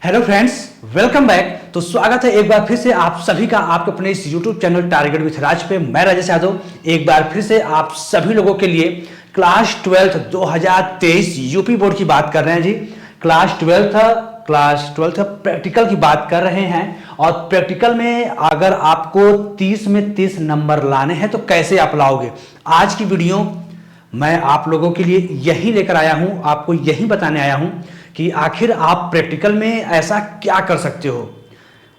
Hello friends, welcome back. तो स्वागत है एक बार फिर से आप सभी का आपके अपने इस यूट्यूब चैनल टारगेट विथ राज पे। मैं राजेश यादव एक बार फिर से आप सभी लोगों के लिए क्लास 12 2023 यूपी बोर्ड की बात कर रहे हैं जी। क्लास 12 प्रैक्टिकल की बात कर रहे हैं। और प्रैक्टिकल में अगर आपको 30 में 30 नंबर लाने हैं तो कैसे आप लाओगे, आज की वीडियो मैं आप लोगों के लिए यही लेकर आया हूं, आपको यही बताने आया हूं कि आखिर आप प्रैक्टिकल में ऐसा क्या कर सकते हो।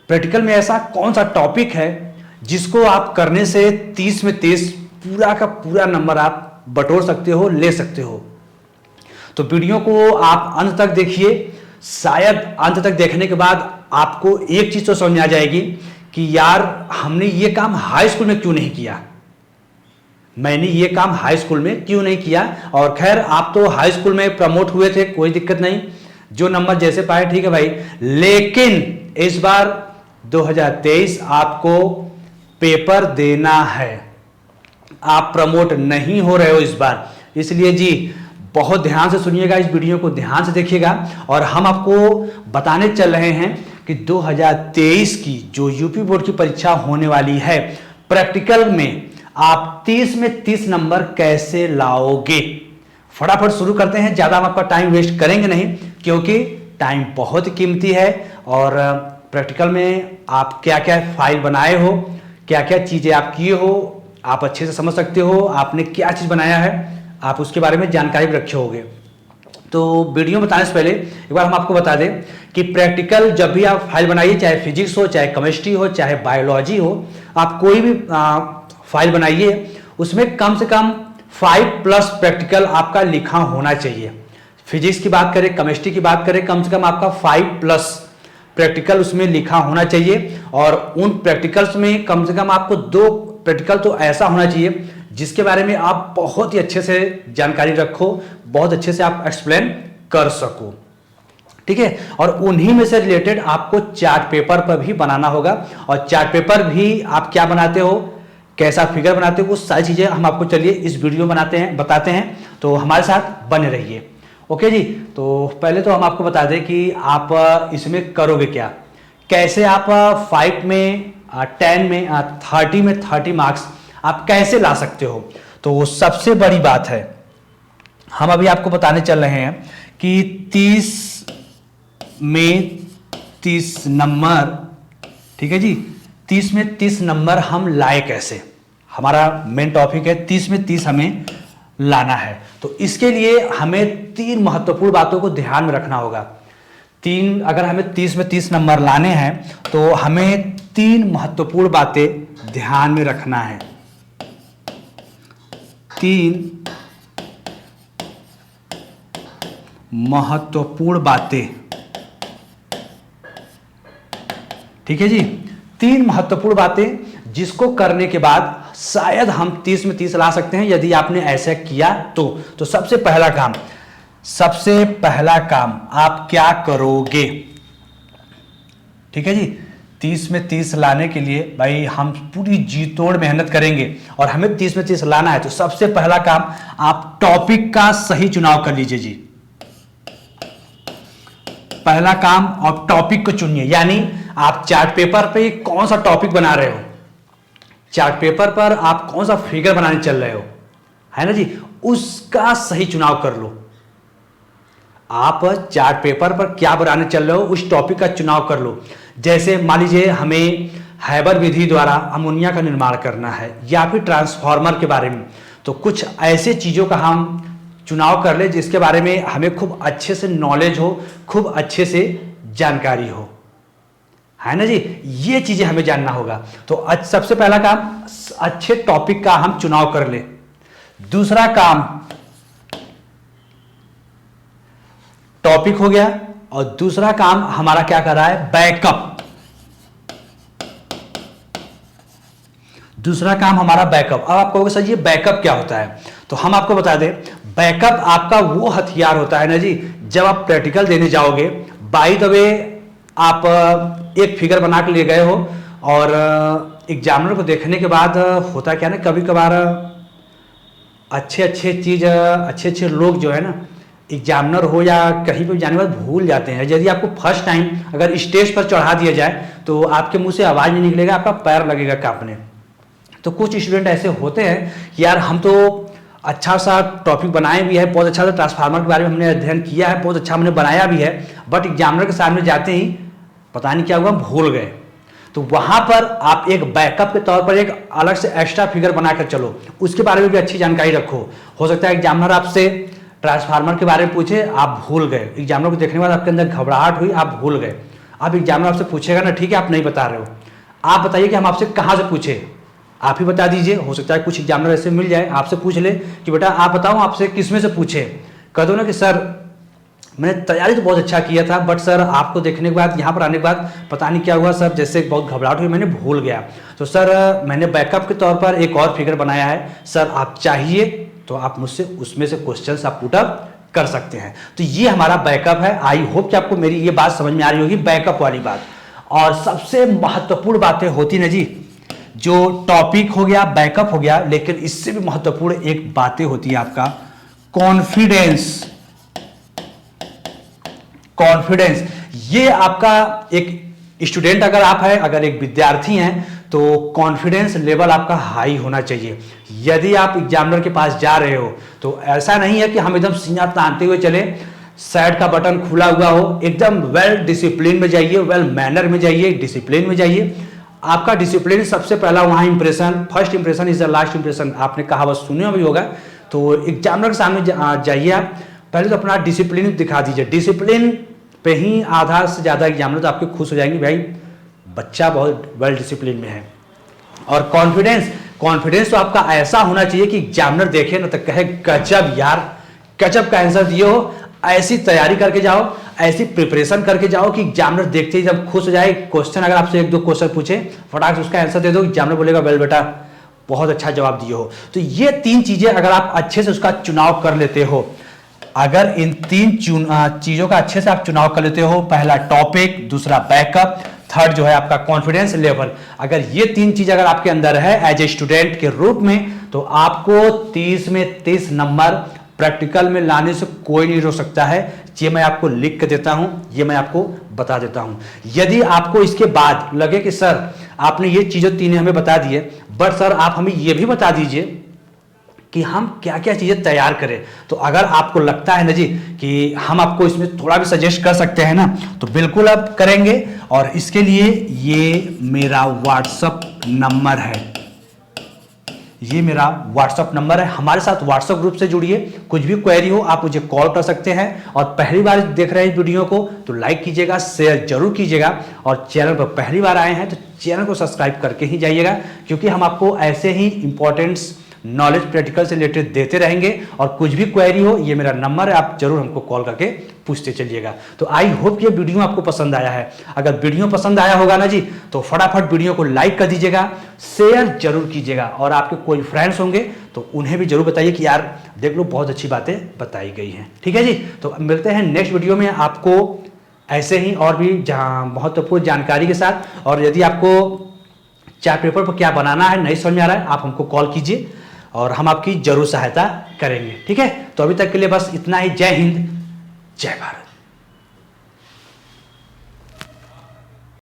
प्रैक्टिकल में ऐसा कौन सा टॉपिक है जिसको आप करने से 30 में 30 पूरा का पूरा नंबर आप बटोर सकते हो, ले सकते हो। तो वीडियो को आप अंत तक देखिए। शायद अंत तक देखने के बाद आपको एक चीज तो समझ में आ जाएगी कि यार हमने ये काम हाई स्कूल में क्यों नहीं किया, मैंने ये काम हाई स्कूल में क्यों नहीं किया। और खैर आप तो हाई स्कूल में प्रमोट हुए थे, कोई दिक्कत नहीं, जो नंबर जैसे पाए ठीक है भाई। लेकिन इस बार 2023 आपको पेपर देना है, आप प्रमोट नहीं हो रहे हो इस बार। इसलिए जी बहुत ध्यान से सुनिएगा, इस वीडियो को ध्यान से देखिएगा। और हम आपको बताने चल रहे हैं कि 2023 की जो यूपी बोर्ड की परीक्षा होने वाली है, प्रैक्टिकल में आप 30 में 30 नंबर कैसे लाओगे। फटाफट शुरू करते हैं, ज्यादा हम आपका टाइम वेस्ट करेंगे नहीं क्योंकि टाइम बहुत कीमती है। और प्रैक्टिकल में आप क्या क्या फाइल बनाए हो, क्या क्या चीजें आप किए हो, आप अच्छे से समझ सकते हो। आपने क्या चीज बनाया है, आप उसके बारे में जानकारी रखे होगे। तो वीडियो बताने से पहले एक बार हम आपको बता दें कि प्रैक्टिकल जब भी आप फाइल बनाइए, चाहे फिजिक्स हो, चाहे केमिस्ट्री हो, चाहे बायोलॉजी हो, आप कोई भी फाइल बनाइए, उसमें कम से कम 5+ प्रैक्टिकल आपका लिखा होना चाहिए। फिजिक्स की बात करें, केमिस्ट्री की बात करें, कम से कम आपका 5+ प्रैक्टिकल उसमें लिखा होना चाहिए। और उन प्रैक्टिकल्स में कम से कम आपको 2 प्रैक्टिकल तो ऐसा होना चाहिए जिसके बारे में आप बहुत ही अच्छे से जानकारी रखो, बहुत अच्छे से आप एक्सप्लेन कर सको, ठीक है। और उन्हीं में से रिलेटेड आपको चार्ट पेपर पर भी बनाना होगा। और चार्ट पेपर भी आप क्या बनाते हो, कैसा फिगर बनाते हो, वो सारी चीजें हम आपको चलिए इस वीडियो बताते हैं। तो हमारे साथ बने रहिए, ओके जी। तो पहले तो हम आपको बता दें कि आप इसमें करोगे क्या, कैसे आप 5 में 10 में 30 में 30 मार्क्स आप कैसे ला सकते हो। तो सबसे बड़ी बात है, हम अभी आपको बताने चल रहे हैं कि 30 में 30 नंबर, ठीक है जी, 30 में 30 नंबर हम लाए कैसे। हमारा मेन टॉपिक है 30 में 30 हमें लाना है। तो इसके लिए हमें 3 महत्वपूर्ण बातों को ध्यान में रखना होगा। अगर हमें 30 में 30 नंबर लाने हैं तो हमें 3 महत्वपूर्ण बातें ध्यान में रखना है। 3 महत्वपूर्ण बातें, ठीक है जी। 3 महत्वपूर्ण बातें जिसको करने के बाद शायद हम 30 में 30 ला सकते हैं, यदि आपने ऐसा किया तो सबसे पहला काम आप क्या करोगे, ठीक है जी। 30 में 30 लाने के लिए भाई हम पूरी जी तोड़ मेहनत करेंगे और हमें 30 में 30 लाना है। तो सबसे पहला काम आप टॉपिक का सही चुनाव कर लीजिए जी। पहला काम आप टॉपिक को चुनिए, यानी आप चार्ट पेपर पे कौन सा टॉपिक बना रहे हो, चार्ट पेपर पर आप कौन सा फिगर बनाने चल रहे हो, है ना जी, उसका सही चुनाव कर लो। आप चार्ट पेपर पर क्या बनाने चल रहे हो, उस टॉपिक का चुनाव कर लो। जैसे मान लीजिए हमें हैबर विधि द्वारा अमोनिया का निर्माण करना है या फिर ट्रांसफार्मर के बारे में, तो कुछ ऐसे चीजों का हम चुनाव कर ले जिसके बारे में हमें खूब अच्छे से नॉलेज हो, खूब अच्छे से जानकारी हो, है ना जी। ये चीजें हमें जानना होगा। तो सबसे पहला काम अच्छे टॉपिक का हम चुनाव कर ले। दूसरा काम, टॉपिक हो गया, और दूसरा काम हमारा क्या कर रहा है, बैकअप। दूसरा काम हमारा बैकअप। अब आप कहोगे सर ये बैकअप क्या होता है, तो हम आपको बता दें, बैकअप आपका वो हथियार होता है ना जी, जब आप प्रैक्टिकल देने जाओगे, बाय द वे आप एक फिगर बना के ले गए हो और एग्जामिनर को देखने के बाद होता क्या ना, कभी कभार अच्छे अच्छे लोग जो है ना एग्जामिनर हो या कहीं पर जाने के बाद भूल जाते हैं। यदि आपको फर्स्ट टाइम अगर स्टेज पर चढ़ा दिया जाए तो आपके मुंह से आवाज़ नहीं निकलेगा, आपका पैर लगेगा कांपने। तो कुछ स्टूडेंट ऐसे होते हैं कि यार हम तो अच्छा सा टॉपिक बनाए भी है, बहुत अच्छा सा ट्रांसफार्मर के बारे में हमने अध्ययन किया है, बहुत अच्छा हमने बनाया भी है, बट एग्जामिनर के सामने जाते ही पता नहीं क्या हुआ, भूल गए। तो वहाँ पर आप एक बैकअप के तौर पर एक अलग से एक्स्ट्रा फिगर बनाकर चलो, उसके बारे में भी अच्छी जानकारी रखो। हो सकता है एग्जामिनर आपसे ट्रांसफार्मर के बारे में पूछे, आप भूल गए, एग्जामिनर को देखने के बाद आपके अंदर घबराहट हुई, आप भूल गए। अब एग्जामिनर आपसे पूछेगा ना, ठीक है आप नहीं बता रहे हो, आप बताइए कि हम आपसे कहाँ से पूछे, आप ही बता दीजिए। हो सकता है कुछ एग्जामिनर ऐसे मिल जाए, आपसे पूछ ले कि बेटा आप बताओ आपसे किस में से पूछे। कह दो ना कि सर मैंने तैयारी तो बहुत अच्छा किया था, बट सर आपको देखने के बाद, यहाँ पर आने के बाद पता नहीं क्या हुआ सर, जैसे बहुत घबराहट हुई, मैंने भूल गया। तो सर मैंने बैकअप के तौर पर एक और फिगर बनाया है, सर आप चाहिए तो आप मुझसे उसमें से क्वेश्चंस आप पुट अप कर सकते हैं। तो ये हमारा बैकअप है। आई होप कि आपको मेरी ये बात समझ में आ रही होगी, बैकअप वाली बात। और सबसे महत्वपूर्ण बातें होती ना जी, जो टॉपिक हो गया, बैकअप हो गया, लेकिन इससे भी महत्वपूर्ण एक बातें होती है आपका कॉन्फिडेंस। कॉन्फिडेंस, ये आपका एक स्टूडेंट अगर आप है, अगर एक विद्यार्थी हैं, तो कॉन्फिडेंस लेवल आपका हाई होना चाहिए। यदि आप एग्जामिनर के पास जा रहे हो तो ऐसा नहीं है कि हम एकदम सीना तानते हुए चले, साइड का बटन खुला हुआ हो, एकदम वेल डिसिप्लिन में जाइए, वेल मैनर में जाइए, डिसिप्लिन में जाइए। आपका डिसिप्लिन सबसे पहला वहाँ impression, first impression is the last impression, आपने कहावत सुनी भी होगा। तो एग्जामिनर के सामने जाइए, आप पहले तो अपना डिसिप्लिन दिखा दीजिए। डिसिप्लिन पे ही आधा से ज़्यादा एग्जामिनर तो आपके खुश हो जाएंगे, भाई बच्चा बहुत वेल डिसिप्लिन में है। और कॉन्फिडेंस, कॉन्फिडेंस तो आपका ऐसा होना चाहिए कि एग्जामिनर देखे ना तो कहे गजब यार, गजब का आंसर दिए हो, ऐसी तैयारी करके जाओ, ऐसी प्रिपरेशन करके जाओ कि एग्जामिनर देखते ही जब खुश हो जाए। क्वेश्चन अगर आपसे एक दो क्वेश्चन पूछे, फटाक से उसका आंसर दे दो, एग्जामिनर बोलेगा वेल बेटा बहुत अच्छा जवाब दिए हो। तो ये तीन चीजें अगर आप अच्छे से उसका चुनाव कर लेते हो, अगर इन तीन चीजों का अच्छे से आप चुनाव कर लेते हो, पहला टॉपिक, दूसरा बैकअप, थर्ड जो है आपका कॉन्फिडेंस लेवल, अगर ये तीन चीज अगर आपके अंदर है एज ए स्टूडेंट के रूप में, तो आपको 30 में 30 नंबर प्रैक्टिकल में लाने से कोई नहीं रोक सकता है। ये मैं आपको लिख के देता हूं, ये मैं आपको बता देता हूं। यदि आपको इसके बाद लगे कि सर आपने ये चीजें तीन हमें बता दिए, बट सर आप हमें ये भी बता दीजिए कि हम क्या क्या चीजें तैयार करें, तो अगर आपको लगता है ना जी कि हम आपको इसमें थोड़ा भी सजेस्ट कर सकते हैं ना, तो बिल्कुल आप करेंगे। और इसके लिए ये मेरा व्हाट्सएप नंबर है, ये मेरा व्हाट्सएप नंबर है, हमारे साथ व्हाट्सएप ग्रुप से जुड़िए। कुछ भी क्वेरी हो आप मुझे कॉल कर सकते हैं। और पहली बार देख रहे हैं वीडियो को तो लाइक कीजिएगा, शेयर जरूर कीजिएगा, और चैनल पर पहली बार आए हैं तो चैनल को सब्सक्राइब करके ही जाइएगा, क्योंकि हम आपको ऐसे ही इंपॉर्टेंट्स नॉलेज प्रैक्टिकल से रिलेटेड देते रहेंगे। और कुछ भी क्वेरी हो, ये मेरा नंबर है, आप जरूर हमको कॉल करके पूछते चलिएगा। तो आई होप ये वीडियो आपको पसंद आया है। अगर वीडियो पसंद आया होगा ना जी, तो फटाफट वीडियो को लाइक कर दीजिएगा, शेयर जरूर कीजिएगा, और आपके कोई फ्रेंड्स होंगे तो उन्हें भी जरूर बताइए कि यार देख लो बहुत अच्छी बातें बताई गई हैं। ठीक है जी, तो मिलते हैं नेक्स्ट वीडियो में आपको ऐसे ही और भी जहाँ महत्वपूर्ण जानकारी के साथ। और यदि आपको चार्ट पेपर पर क्या बनाना है नहीं समझ में आ रहा है, आप हमको कॉल कीजिए और हम आपकी जरूर सहायता करेंगे। ठीक है, तो अभी तक के लिए बस इतना ही। जय हिंद, जय भारत।